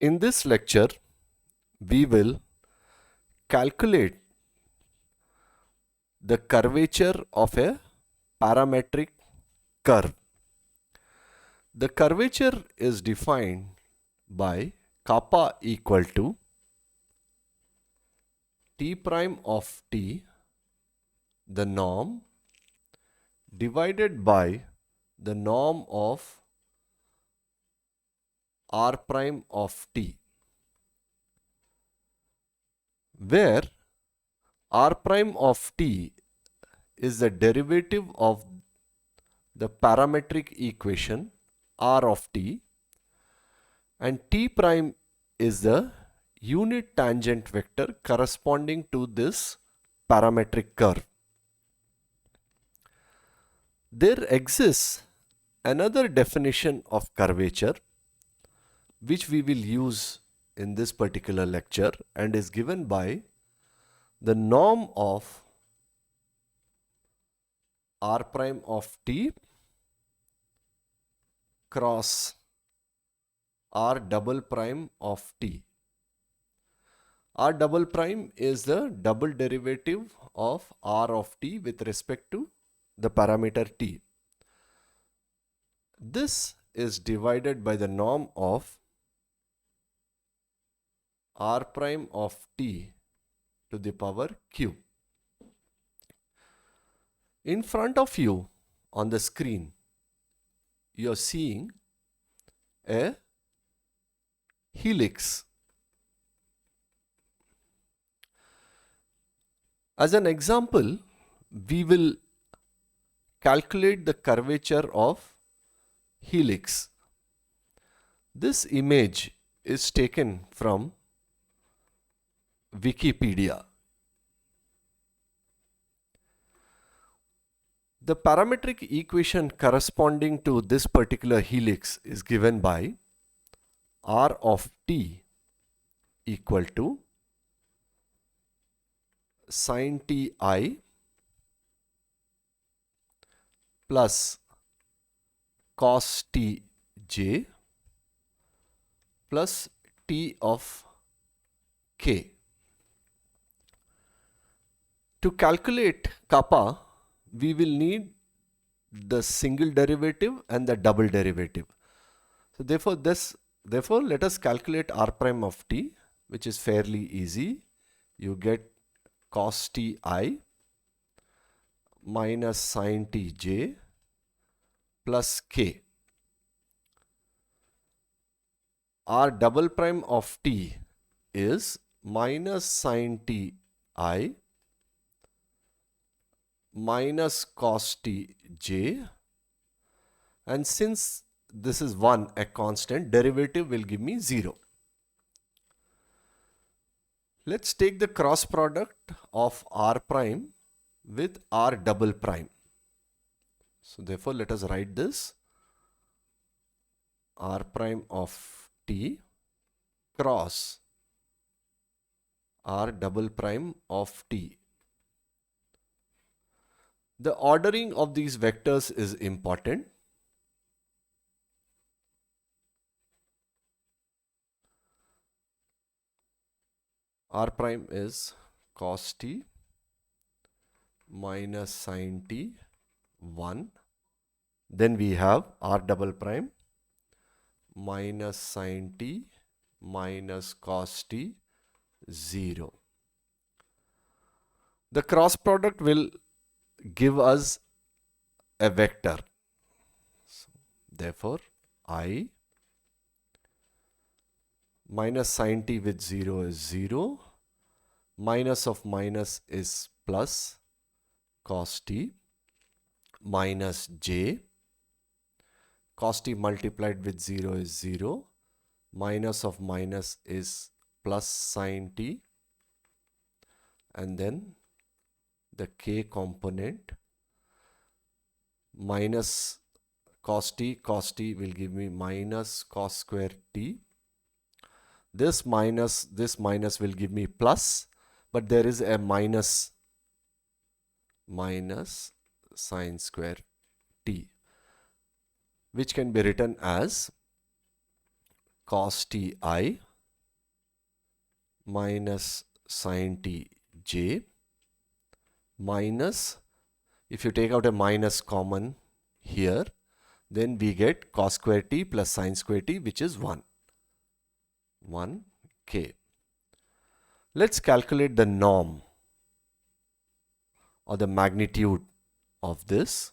In this lecture, we will calculate the curvature of a parametric curve. The curvature is defined by kappa equal to t prime of t, the norm, divided by the norm of r prime of t, where r prime of t is the derivative of the parametric equation r of t, and t prime is the unit tangent vector corresponding to this parametric curve. There exists another definition of curvature which we will use in this particular lecture and is given by the norm of r prime of t cross r double prime of t. R double prime is the double derivative of r of t with respect to the parameter t. This is divided by the norm of r prime of t to the power q. In front of you on the screen, you are seeing a helix. As an example, we will calculate the curvature of helix. This image is taken from Wikipedia. The parametric equation corresponding to this particular helix is given by r of t equal to sin ti plus cos tj plus t of k. To calculate kappa, we will need the single derivative and the double derivative. So therefore let us calculate r prime of t, which is fairly easy. You get cos ti minus sin tj plus k. R double prime of t is minus sin ti minus cos tj, and since this is 1, a constant, derivative will give me 0. Let's take the cross product of r prime with r double prime. So therefore let us write this r prime of t cross r double prime of t. The ordering of these vectors is important. R prime is cos t minus sin t 1. Then we have r double prime minus sin t minus cos t 0. The cross product will give us a vector. So, therefore, I minus sin t with 0 is 0. Minus of minus is plus cos t minus j. Cos t multiplied with 0 is 0. Minus of minus is plus sin t. And then the k component minus cos t will give me minus cos square t. This minus will give me plus, but there is a minus sin square t, which can be written as cos ti minus sin t j minus, if you take out a minus common here, then we get cos square t plus sin square t, which is 1. 1k. Let's calculate the norm or the magnitude of this.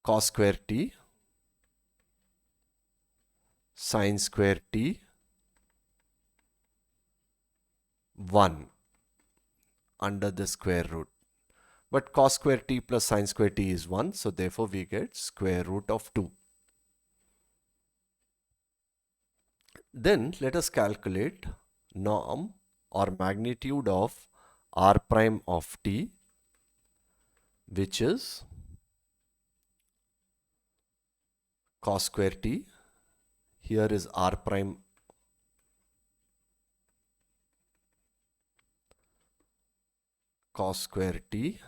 Cos square t sin square t 1 under the square root. But cos square t plus sin square t is 1, so therefore we get square root of 2. Then let us calculate norm or magnitude of r prime of t, which is cos square t. Here is r prime cos square t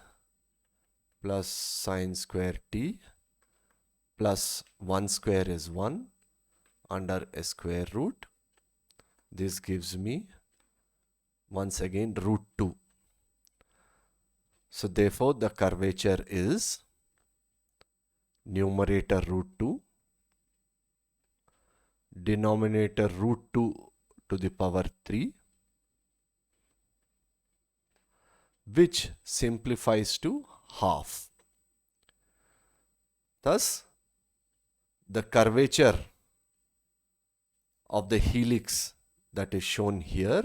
plus sin square t plus 1 square is 1 under a square root. This gives me once again root 2. So therefore the curvature is numerator root 2, denominator root 2 to the power 3, which simplifies to half. Thus, the curvature of the helix that is shown here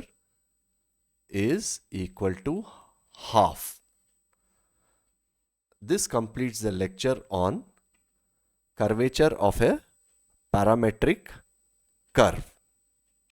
is equal to half. This completes the lecture on curvature of a parametric curve.